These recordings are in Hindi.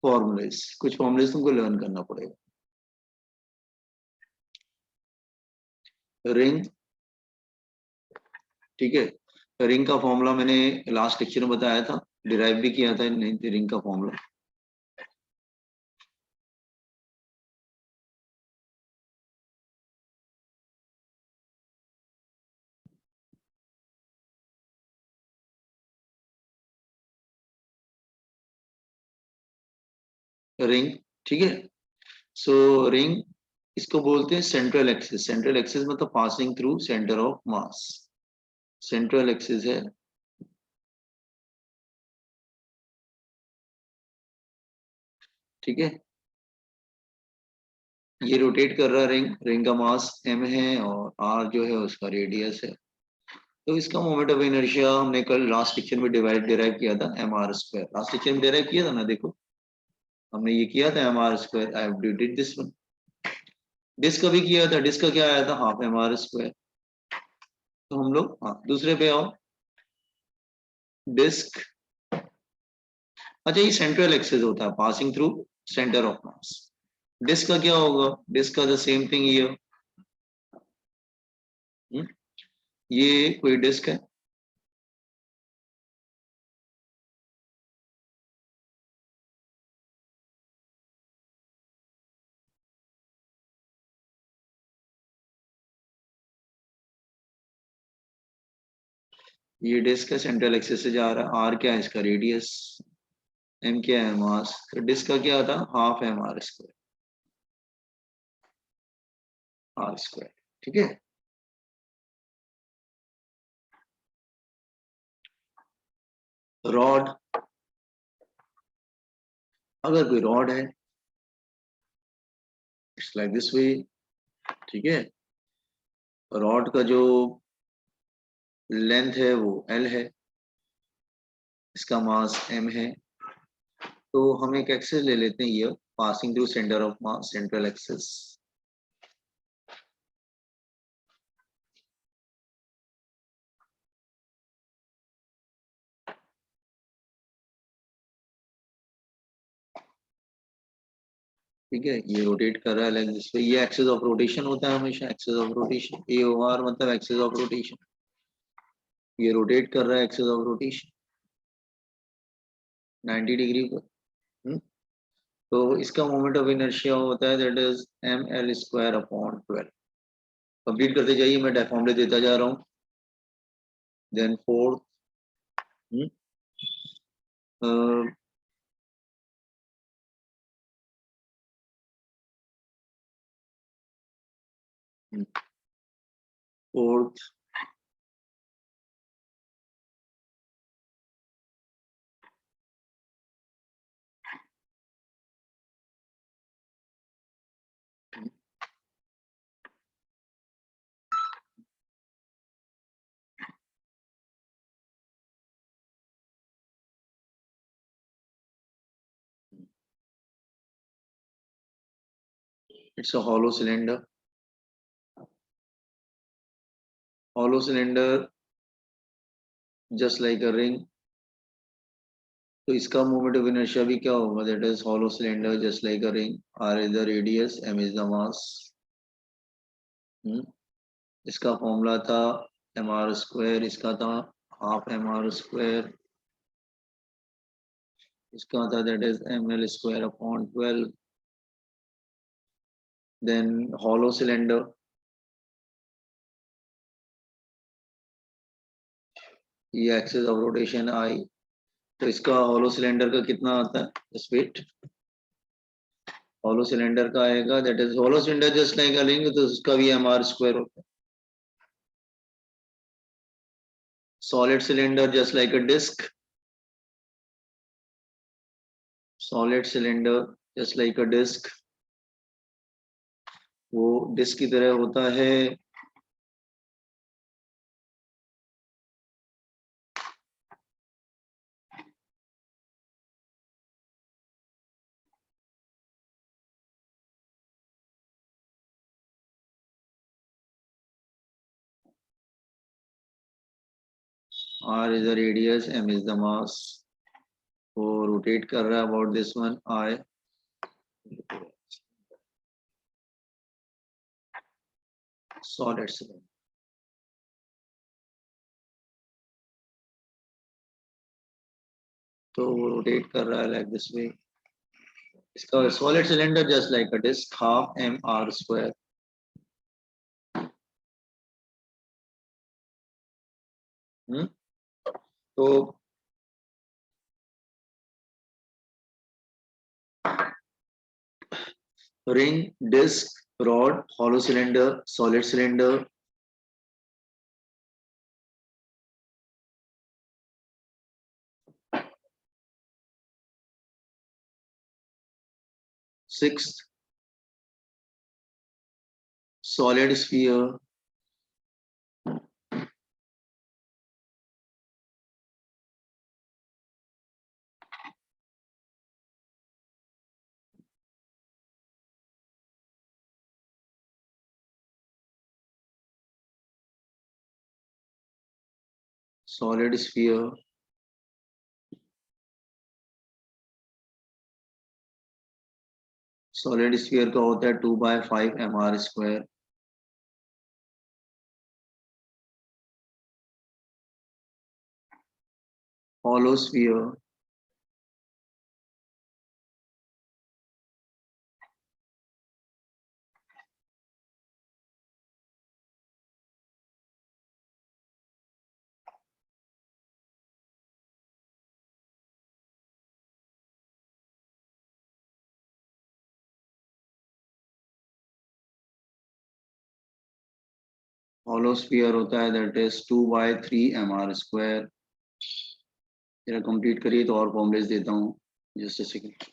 फॉर्मूलेस, कुछ फॉर्मूलेस तुमको लर्न करना पड़ेगा। रिंग, ठीक है, रिंग का फॉर्मूला मैंने लास्ट लेक्चर में बताया था, डिराइव भी किया था रिंग का फॉर्मूला। रिंग, ठीक है। सो रिंग, इसको बोलते हैं सेंट्रल एक्सिस। सेंट्रल एक्सिस मतलब passing through centre of mass, central axis है। ठीक है, ये रोटेट कर रहा है रिंग, रिंग का मास m है और r जो है उसका रेडियस है। तो इसका मोमेंट ऑफ इनर्शिया हमने कल लास्ट लेक्चर में डिराइव किया था mr²। लास्ट लेक्चर में डिराइव किया था ना, देखो हमने ये किया था mr²। I have did this one. Disc का भी किया था, डिस्क का क्या आया था, हाफ mr²। तो हम लोग, हाँ दूसरे पे आओ। डिस्क, अच्छा ये सेंट्रल एक्सिस होता है, passing through centre of mass. Disc का क्या होगा, डिस्क का द सेम थिंग ये, ये कोई डिस्क है, ये डिस्क है, सेंट्रल एक्सिस से जा रहा है। आर क्या है इसका, रेडियस। एम क्या है, मास। तो डिस्क का क्या था, हाफ mr², r²। ठीक है, रॉड, अगर कोई रॉड है, इट्स लाइक दिस वे। ठीक है, रॉड का जो लेंथ है वो l है, इसका मास m है। तो हम एक एक्सिस ले लेते हैं, ये passing through centre of mass, central axis. ठीक है, ये रोटेट कर रहा है लाइक दिस वे। ये एक्सिस ऑफ रोटेशन होता है हमेशा, axis of rotation, A O R मतलब एक्सिस ऑफ रोटेशन। ये रोटेट कर रहा है एक्सिस ऑफ रोटेशन 90 डिग्री पर। तो इसका मोमेंट ऑफ इनर्शिया होता है दैट इज ml²/12। कंप्लीट करते जाइए, मैं फॉर्मूले देता जा रहा हूँ। Then fourth, fourth, it's a hollow cylinder। hollow cylinder just like a ring। तो इसका मोमेंट ऑफ इनर्शिया भी क्या होगा, that is hollow cylinder just like a ring। r is the radius, m is the mass। इसका फॉर्मूला था mr², इसका था हाफ mr², इसका था that is ml²/12। Then hollow cylinder, ये एक्सिस ऑफ रोटेशन आई। तो इसका hollow cylinder का कितना आता है, जस्ट वेट। hollow cylinder का आएगा that is hollow cylinder just like a ring, तो उसका भी mr² होता है। solid cylinder just like a disc, solid cylinder just like a disc, वो डिस्क की तरह होता है। r is the radius, m is the mass। वो रोटेट कर रहा है about this one I solid cylinder. तो वो रोटेट कर रहा है लाइक दिस वे। इसका solid cylinder just like a disc half M R square. तो ring, disc, rod, hollow cylinder, solid cylinder, sixth solid sphere, solid sphere, solid sphere का होता है 2/5 mr square. Hollow sphere, hollow sphere होता है दैट इज 2/3 mr स्क्वायर। जरा कंप्लीट करिए तो और फॉर्मूलेस देता हूँ, जस्ट अ सेकंड।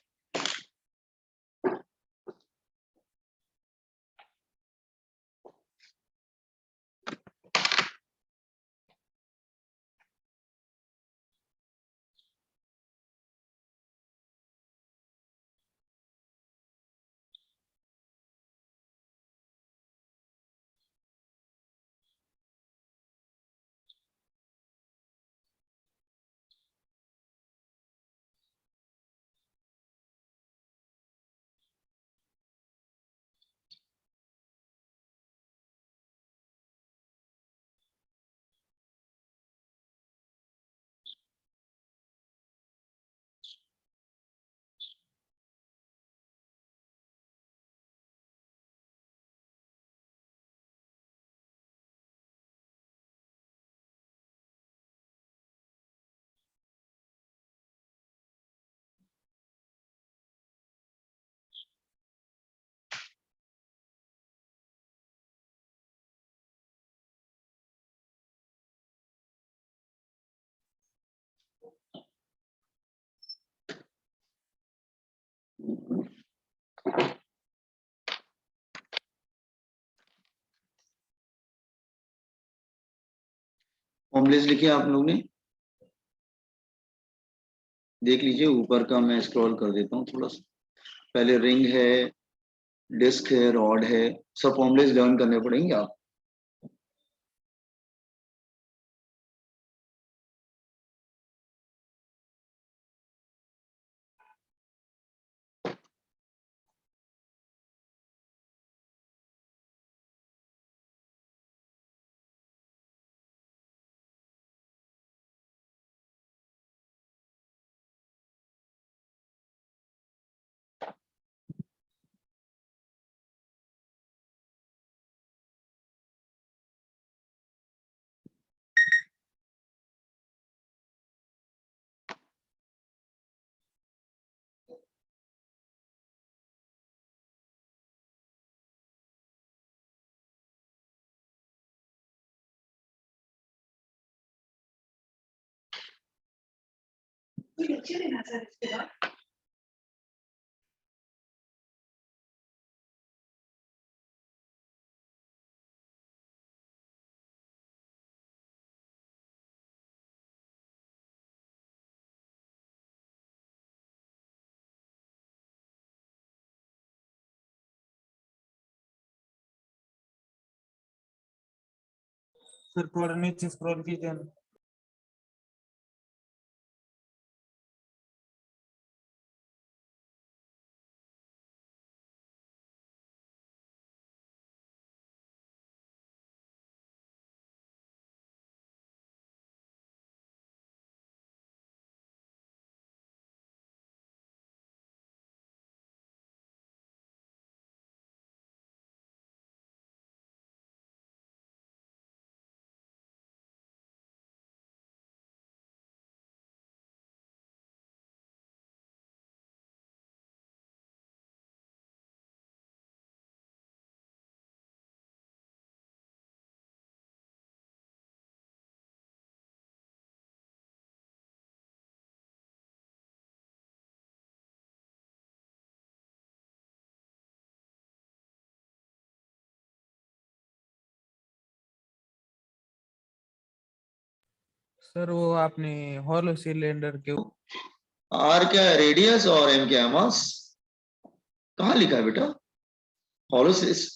फॉर्मूलेस लिखे आप लोग ने, देख लीजिए ऊपर का, मैं स्क्रॉल कर देता हूँ थोड़ा सा। पहले रिंग है, डिस्क है, रॉड है, सब फॉर्मूलेस लर्न करने पड़ेंगे आप। सर थोड़ा नीचे स्क्रॉल कीजिए। सर वो आपने हॉलो सिलेंडर के आर क्या है रेडियस और एम क्या है मास। कहाँ लिखा है बेटा? हॉलो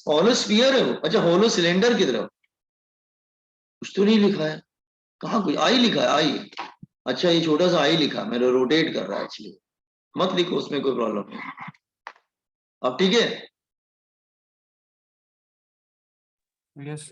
हॉलो स्फीयर है वो। अच्छा हॉलो सिलेंडर की तरफ कुछ तो नहीं लिखा है। कहाँ कुछ आई लिखा है आई। अच्छा ये छोटा सा आई लिखा मेरा रोटेट कर रहा है एक्चुअली। मत लिखो उसमें कोई प्रॉब्लम नहीं। अब ठीक है। यस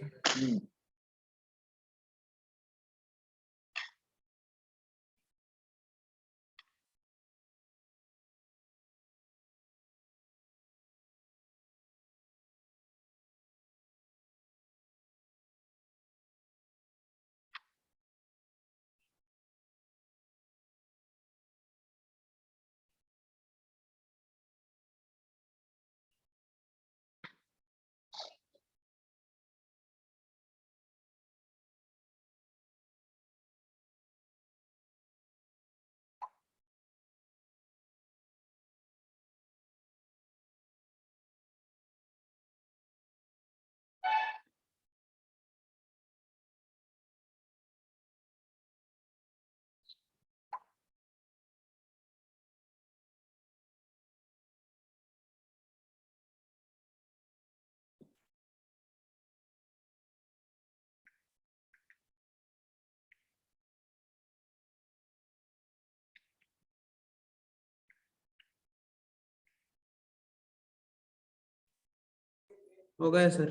हो गया सर।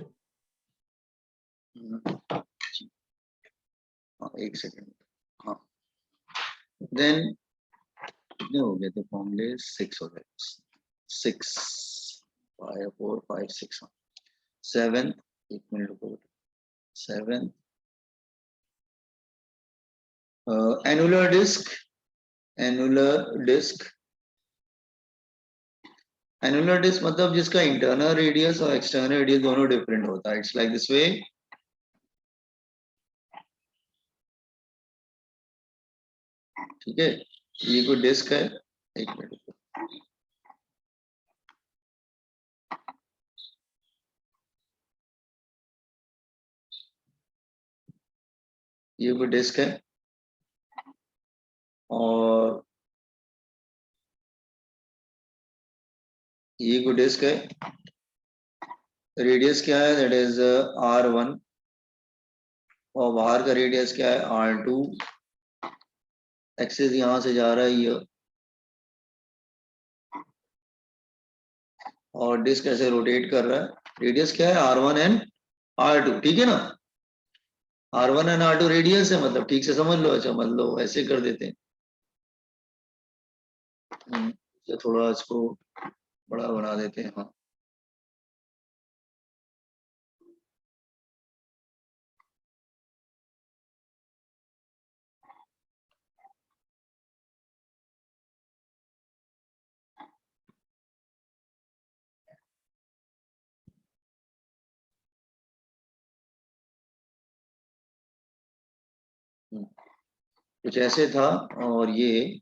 हाँ एक सेकेंड। हाँ देन कितने हो गए थे फॉर्मूले 6 हो गए। 6 5 4 5 6 7 एक मिनट रुको। 7 annular disc annular disc annular disc मतलब जिसका इंटरनल रेडियस और एक्सटर्नल रेडियस दोनों डिफरेंट होता है। It's like this way. ठीक है ये कोई डिस्क है। एक मिनट ये कोई डिस्क है और ये कोई डिस्क है। रेडियस क्या है दैट इज R1 और बाहर का रेडियस क्या है R2। एक्सिस यहां से जा रहा है ये और डिस्क ऐसे रोटेट कर रहा है। रेडियस क्या है R1 एंड R2 ठीक है ना। R1 एंड R2 रेडियस है मतलब ठीक से समझ लो। अच्छा मतलब ऐसे कर देते हैं। तो थोड़ा इसको बड़ा बना देते हैं। हाँ कुछ ऐसे था और ये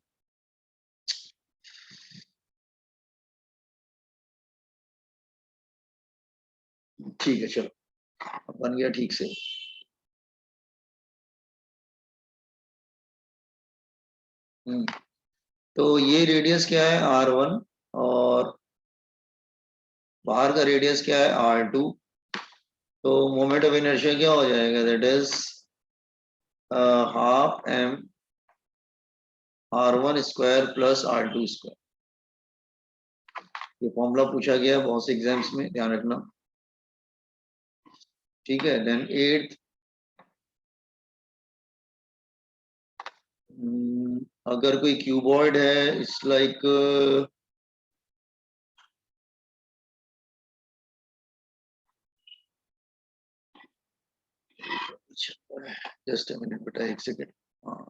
ठीक है चलो बन गया ठीक से। तो ये रेडियस क्या है R1 और बाहर का रेडियस क्या है R2। तो मोमेंट ऑफ इनर्शिया क्या हो जाएगा that is half m R1 square plus R2 square. ये फॉर्मूला पूछा गया है बहुत से एग्जाम्स में ध्यान रखना। ठीक है देन 8 अगर कोई क्यूबॉइड है it's like just a minute बेटा एक सेकेंड। हाँ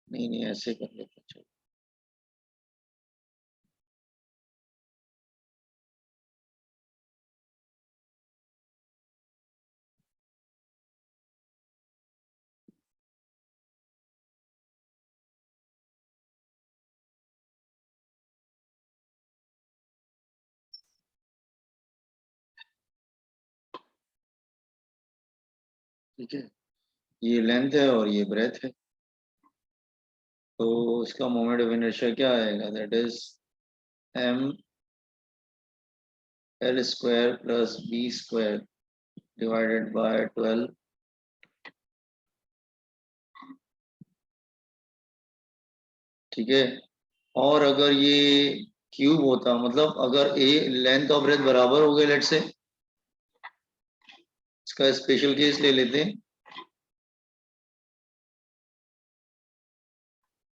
नहीं नहीं ऐसे कर लेते चलो। ठीक है, ये लेंथ है और ये ब्रेथ है, तो इसका मोमेंट ऑफ इनर्शिया क्या आएगा, that is M L square plus B square divided by 12। ठीक है, और अगर ये क्यूब होता, मतलब अगर ए लेंथ और ब्रेथ बराबर हो गए, लेट से, इसका स्पेशल केस ले लेते हैं,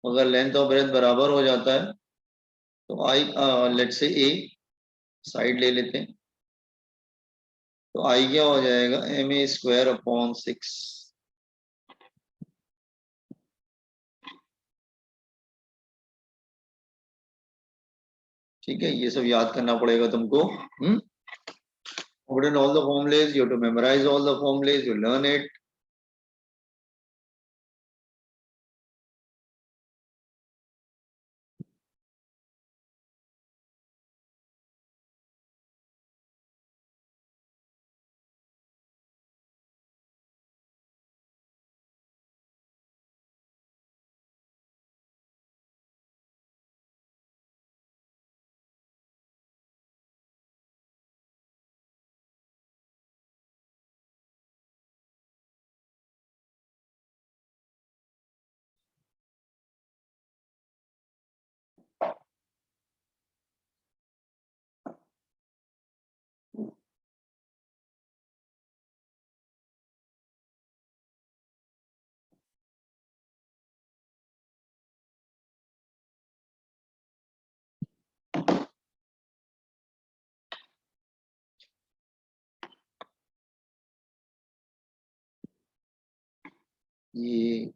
अगर लेंथ और ब्रेथ बराबर हो जाता है तो आई, लेट से ए साइड ले लेते हैं, तो आई क्या हो जाएगा, एम ए स्क्वायर अपॉन 6। ठीक है, ये सब याद करना पड़ेगा तुमको। Put in all the formulas, you have to memorize all the formulas, you learn it. ये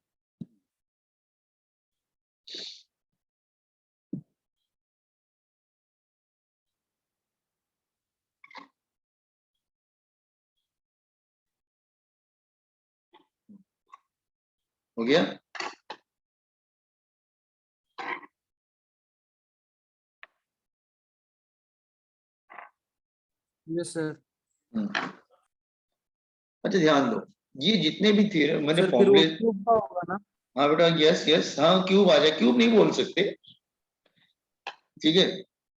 हो गया। Yes sir. अच्छा ध्यान दो, ये जितने भी थ्योरम मैंने सर फिर वो फॉर्मूले, क्यूब का होगा ना? हाँ बेटा, यस यस, हाँ क्यूब आ जाए, क्यूब नहीं बोल सकते, ठीक है,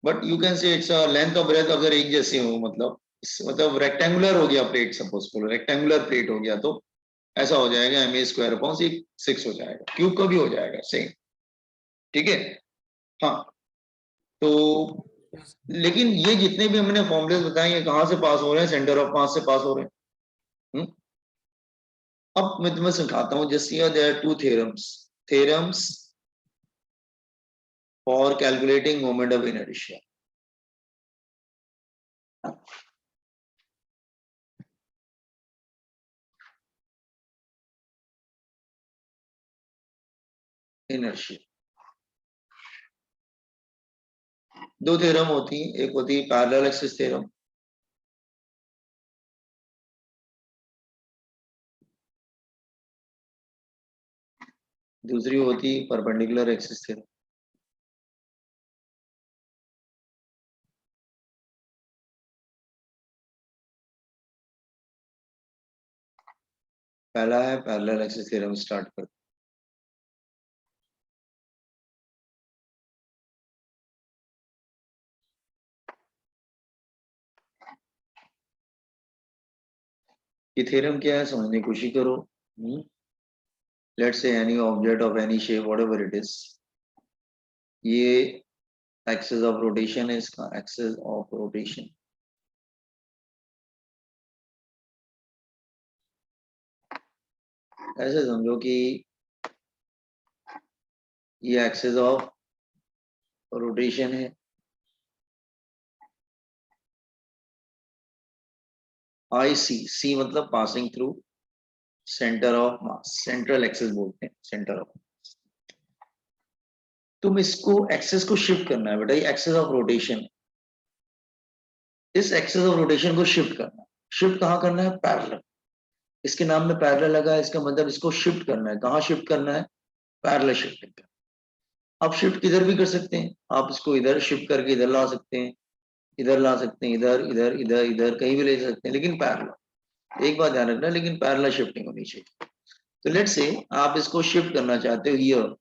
but you can say its length और ब्रेथ अगर एक जैसे हो, मतलब रेक्टेंगुलर हो गया प्लेट, सपोज करो रेक्टेंगुलर प्लेट हो गया, तो ऐसा हो जाएगा एम ए स्क्वायर अपॉन 6 हो जाएगा, क्यूब का भी हो जाएगा सेम। ठीक है, हाँ, तो Yes. लेकिन ये जितने भी हमने फॉर्मुले बताए, ये कहाँ से पास हो रहे हैं, सेंटर ऑफ मास से पास हो रहे हैं। अब मैं तुम्हें सिखाता हूँ, just here there are two theorems for calculating moment of inertia. Inertia दो थ्योरम होती है, एक होती है पैरेलल एक्सिस थ्योरम, दूसरी होती है परपेंडिकुलर एक्सिस थ्योरम। पहला है पैरेलल एक्सिस थ्योरम, स्टार्ट कर। ये थ्योरम क्या है, समझने की कोशिश करो। Let's say any object of any shape whatever it is, ये एक्सिस ऑफ रोटेशन है, इसका एक्सिस ऑफ रोटेशन। ऐसे समझो कि ये एक्सिस ऑफ रोटेशन है, आई सी मतलब passing through centre of mass, central axis बोलते हैं, सेंटर ऑफ। तुम इसको एक्सिस को शिफ्ट करना है बेटा, ये एक्सिस ऑफ रोटेशन, इस एक्सिस ऑफ रोटेशन को शिफ्ट करना है। शिफ्ट कहाँ करना है, पैरेलल, इसके नाम में पैरेलल लगा है, इसका मतलब इसको शिफ्ट करना है, कहाँ शिफ्ट करना है, पैरेलल शिफ्टिंग का। आप शिफ्ट किधर भी कर सकते हैं, आप इसको इधर शिफ्ट करके इधर ला सकते हैं, इधर ला सकते हैं, इधर इधर इधर इधर कहीं भी ले सकते हैं, लेकिन पैरेलल। एक बात ध्यान रखना, लेकिन पैरेलल शिफ्टिंग होनी चाहिए। तो लेट्स से आप इसको शिफ्ट करना चाहते हो हियर,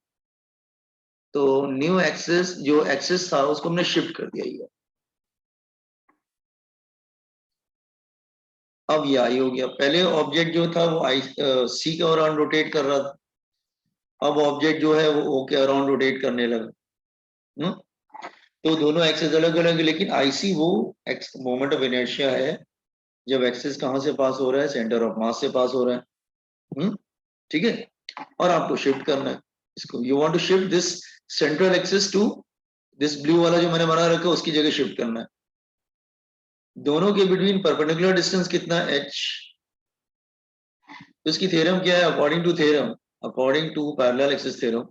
तो न्यू एक्सिस जो एक्सिस था उसको हमने शिफ्ट कर दिया हियर। अब ये आई हो गया। पहले ऑब्जेक्ट जो था वो आई सी के अराउंड रोटेट कर रहा था, अब ऑब्जेक्ट जो है वो ओ के अराउंड रोटेट करने लगा। तो दोनों एक्सिस अलग अलग है, लेकिन आईसी वो मोमेंट ऑफ इनर्शिया है जब एक्सिस कहां से पास हो रहा है, सेंटर ऑफ मास से पास हो रहा है। ठीक है, और आपको शिफ्ट करना है इसको। You want to shift this central axis to this blue वाला जो मैंने बना रखा है उसकी जगह शिफ्ट करना है। दोनों के बिटवीन परपेंडिकुलर डिस्टेंस कितना है, h। तो इसकी थ्योरम क्या है, according to theorem, according to parallel axis theorem,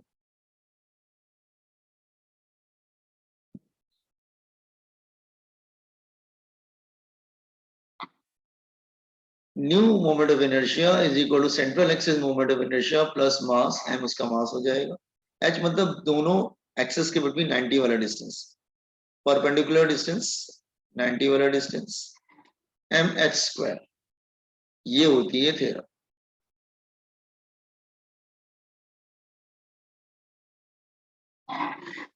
new moment of inertia is equal to central axis moment of inertia plus mass, m उसका मास हो जाएगा। h मतलब दोनों एक्सिस के बिटवीन 90 वाला डिस्टेंस, परपेंडिकुलर डिस्टेंस 90 वाला डिस्टेंस, mh²। ये होती है थ्योरम।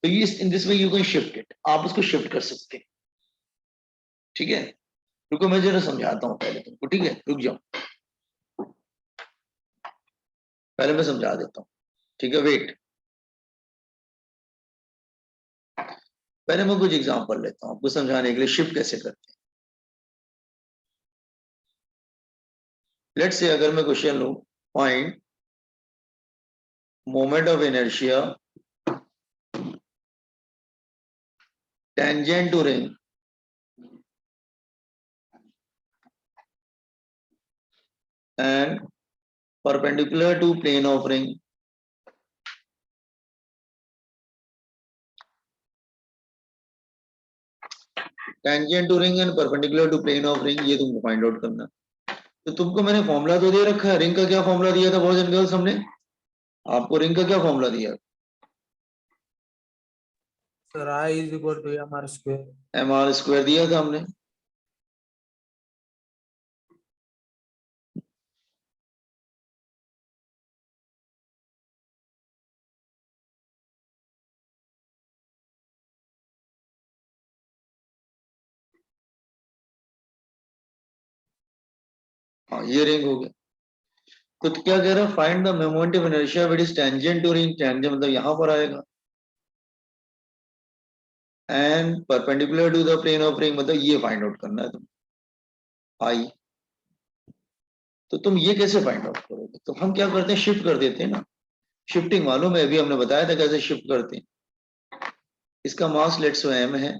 तो ये in this way you can shift it, आप उसको शिफ्ट कर सकते हैं। ठीक है, रुको मैं जरा समझाता हूँ पहले तुमको। ठीक है, रुक जाओ, पहले मैं समझा देता हूँ। ठीक है, वेट, पहले मैं कुछ एग्जांपल लेता हूँ आपको समझाने के लिए शिफ्ट कैसे करते हैं। लेट्स से अगर मैं क्वेश्चन लूं, find moment of inertia tangent to ring and perpendicular to plane of ring tangent to ring and perpendicular to plane of ring, ये तुमको फाइंड आउट करना। तो तुमको मैंने फॉर्मूला तो दे रखा है, रिंग का क्या फॉर्मूला दिया था बॉयज एंड गर्ल्स, हमने आपको रिंग का क्या फॉर्मूला दिया, sir I is equal to M R square. mr² दिया था हमने। हाँ, ये रिंग हो गया। तो क्या कह रहा है, find the moment of inertia which is tangent to ring, tangent मतलब यहां पर आएगा, and perpendicular to the plane of ring मतलब ये फाइंड आउट करना है तुम, आई। तो तुम ये कैसे फाइंड आउट करोगे, तो हम क्या करते हैं, शिफ्ट कर देते हैं ना। शिफ्टिंग मालूम है, अभी हमने बताया था कैसे शिफ्ट करते हैं। इसका मास लेट्स m है,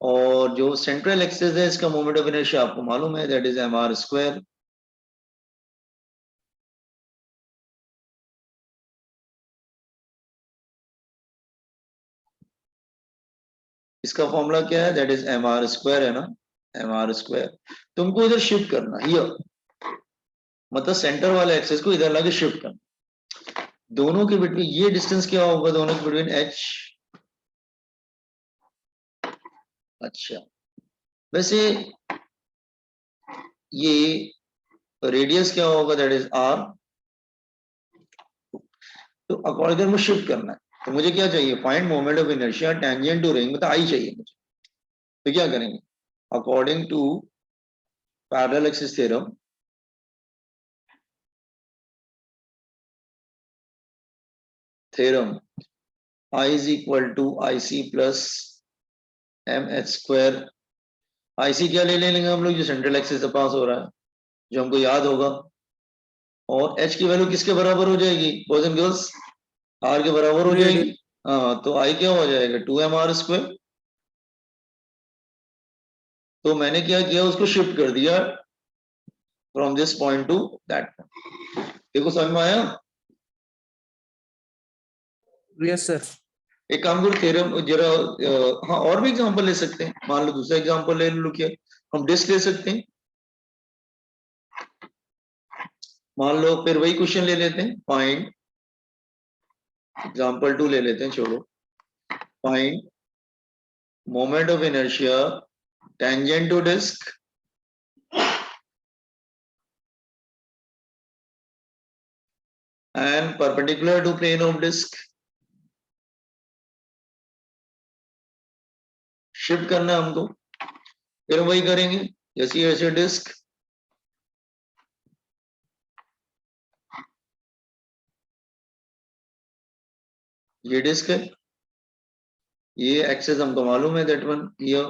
और जो सेंट्रल एक्सिस है इसका मोमेंट ऑफ इनर्शिया आपको मालूम है, दैट इज mr²। इसका फॉर्मूला क्या है, दैट इज mr² है ना, mr²। तुमको इधर शिफ्ट करना, ये मतलब सेंटर वाले एक्सिस को इधर लाके शिफ्ट करना। दोनों के बिटवीन ये डिस्टेंस क्या होगा, दोनों के बिटवीन h। अच्छा, वैसे ये रेडियस क्या होगा, दैट इज r। तो अकॉर्डिंग में शिफ्ट करना है, तो मुझे क्या चाहिए, find moment of inertia tangent to ring, मतलब आई चाहिए मुझे। तो क्या करेंगे, according to parallel axis theorem, I is equal to IC plus mh²। IC क्या ले लेंगे हम लोग, जो सेंट्रल एक्सिस से पास हो रहा है, जो हमको याद होगा। और h की वैल्यू किसके बराबर हो जाएगी बॉयज एंड गर्ल्स, r के बराबर हो जाएगी। हाँ, तो I क्या हो जाएगा, 2mr²। तो मैंने क्या किया, उसको शिफ्ट कर दिया from this point two that point. देखो समझ में आया। Yes sir. एक काम करो, थ्योरम जरा हाँ और भी एग्जांपल ले सकते हैं, मान लो दूसरा एग्जांपल ले लो, क्या हम डिस्क ले सकते हैं। मान लो फिर वही क्वेश्चन ले लेते हैं, फाइंड एग्जांपल 2 ले लेते हैं, छोड़ो। Find moment of inertia tangent to disc and perpendicular to plane of disk. Shift करना है हमको, फिर वही करेंगे जैसे ऐसे डिस्क, ये डिस्क है, ये एक्सेस हमको मालूम है, दैट वन ये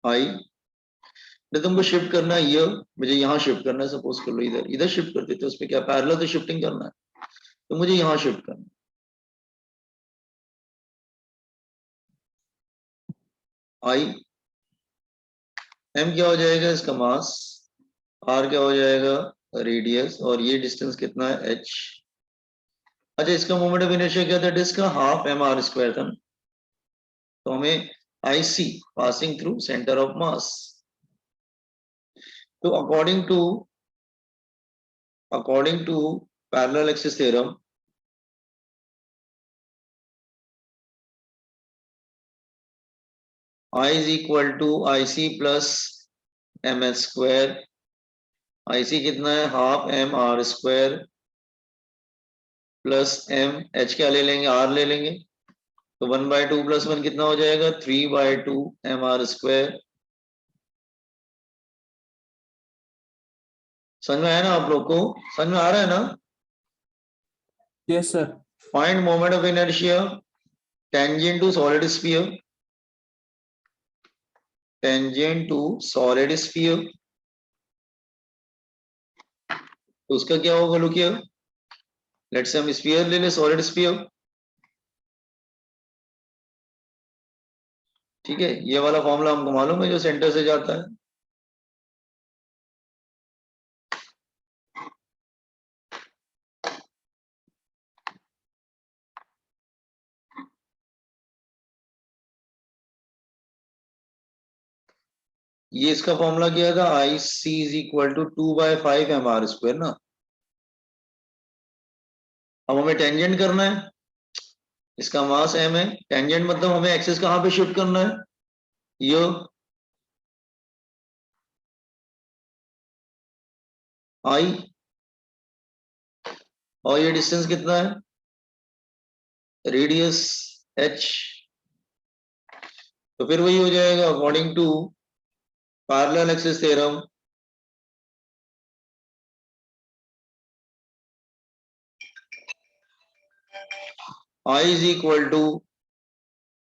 आई, तुमको शिफ्ट करना है, ये मुझे यहाँ शिफ्ट करना है, सपोज कर लो इधर इधर शिफ्ट कर देते, उसमें क्या पैरेलल तो शिफ्टिंग करना है, तो मुझे यहाँ शिफ्ट करना है, आई एम क्या हो जाएगा इसका मास, आर क्या हो जाएगा रेडियस, और ये डिस्टेंस कितना है एच। अच्छा इसका मोमेंट ऑफ इनर्शिया क्या था डिस्क का, हाफ एम आर स्क्वायर था, तो हमें I C passing through centre of mass, तो according to parallel axis theorem, I is equal to IC plus MS square, IC कितना है half M R square plus M, H क्या ले लेंगे आर ले लेंगे, तो 1/2 प्लस 1 कितना हो जाएगा 3/2 एम आर स्क्वायर। समझ में आया ना आप लोग को, समझ में आ रहा है ना। Yes, sir. Find moment of inertia tangent to solid sphere, tangent to solid sphere, तो उसका क्या होगा लुक हियर, लेट्स से हम स्फीयर ले ले, सॉलिड स्फीयर, ठीक है, ये वाला फॉर्मूला हमको मालूम है जो सेंटर से जाता है, ये इसका फॉर्मूला क्या था, I C is equal to 2/5 M R square ना। अब हमें टेंजेंट करना है, इसका मास एम है, टेंजेंट मतलब हमें एक्सेस कहां पे शिफ्ट करना है, ये आई, और ये डिस्टेंस कितना है रेडियस एच, तो फिर वही हो जाएगा according to parallel axis theorem, I is equal to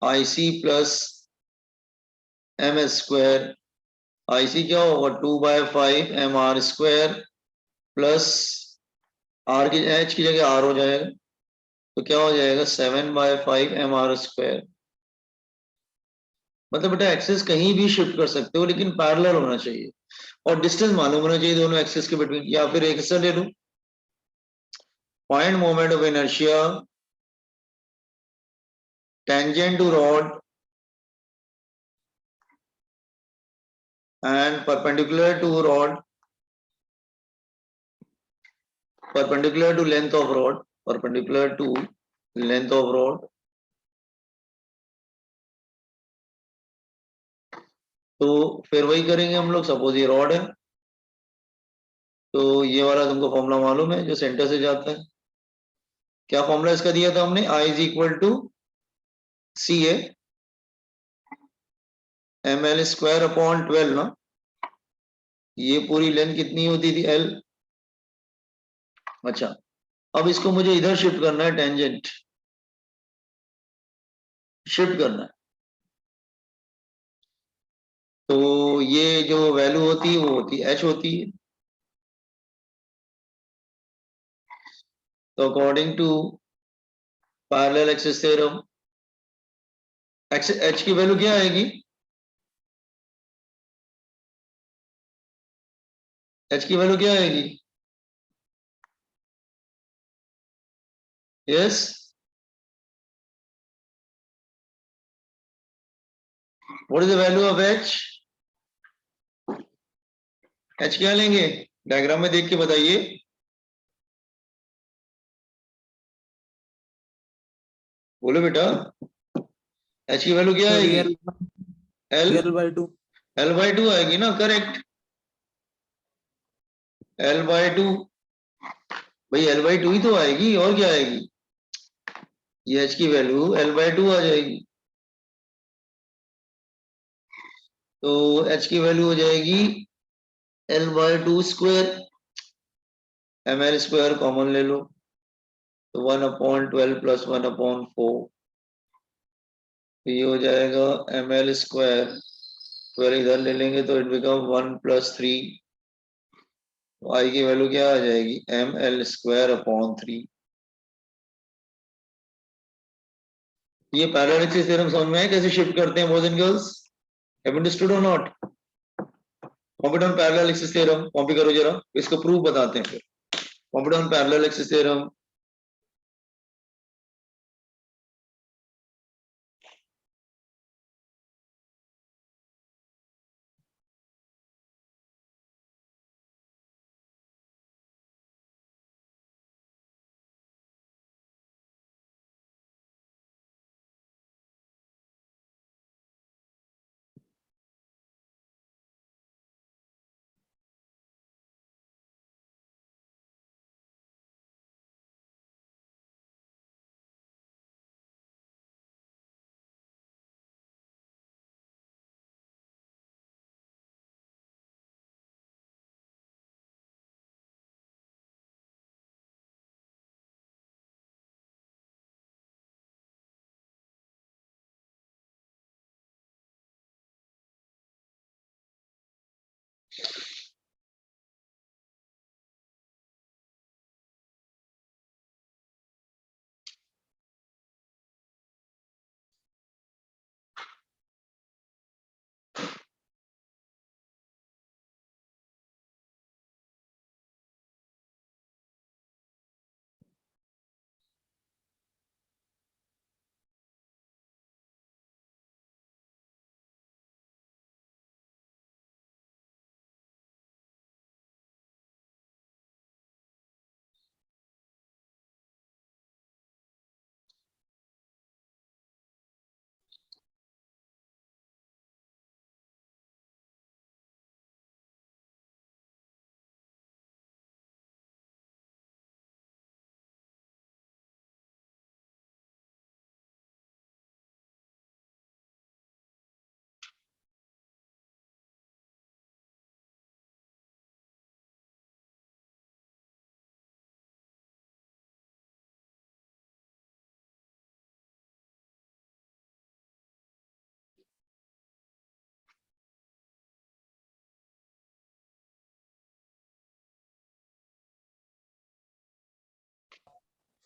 I C plus M S square, I C क्या होगा 2/5 M R square plus R की एच की जगह आर हो जाएगा, तो क्या हो जाएगा 7/5 एम आर स्क्वायर। मतलब बेटा एक्सेस कहीं भी शिफ्ट कर सकते हो लेकिन पैरेलल होना चाहिए और डिस्टेंस मालूम होना चाहिए दोनों एक्सेस के बिटवीन, या फिर एक हिस्सा ले लो, find moment of inertia tangent to rod and perpendicular to rod, perpendicular to length of rod, perpendicular to length of rod, तो फिर वही करेंगे हम लोग, सपोज ये रॉड है, तो ये वाला तुमको फॉर्मूला मालूम है जो सेंटर से जाता है, क्या फॉर्मूला इसका दिया था हमने, I is equal to C A M L square upon 12 ना, ये पूरी लेंथ कितनी होती थी एल। अच्छा अब इसको मुझे इधर शिफ्ट करना है, टेंजेंट शिफ्ट करना है, तो ये जो वैल्यू होती है वो होती है एच होती है, तो according to parallel axis theorem H की वैल्यू क्या आएगी, एच की वैल्यू क्या आएगी, yes what is the value of H, H क्या लेंगे डायग्राम में देख के बताइए, बोलो बेटा एच की वैल्यू क्या Sir, आएगी, L L by 2. L by 2 आएगी ना, करेक्ट। L/2, भाई L/2 ही तो आएगी, और क्या आएगी, ये h की वैल्यू L/2 आ जाएगी। तो h की वैल्यू हो जाएगी L/2 square, ml square common ले लो, तो 1/12 प्लस 1/4, ये हो जाएगा ml स्क्वायर, स्क्वायर इधर ले लेंगे तो इट बिकम 1 + 3, तो आई की वैल्यू क्या आ जाएगी, ml स्क्वायर अपॉन 3। ये पैरेलल एक्सिस थ्योरम समझ में है कैसे शिफ्ट करते हैं boys and girls, have understood or not? Compute on parallel axis theorem, copy करो जरा, इसको प्रूफ बताते हैं फिर। Compute on parallel axis theorem,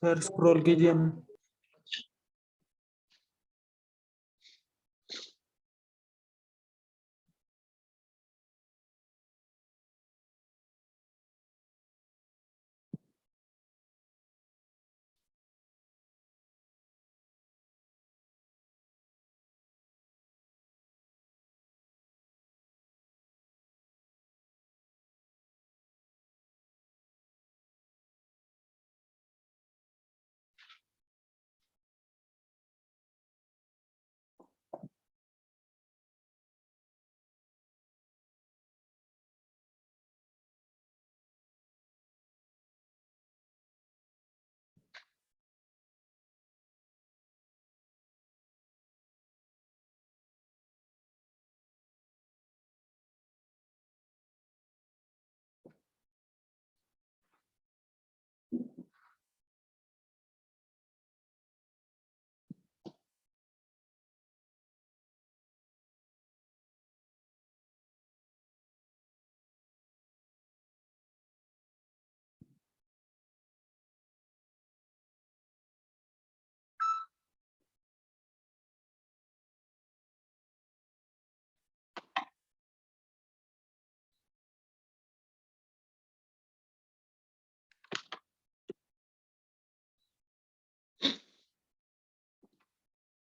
sir scroll कीजिए।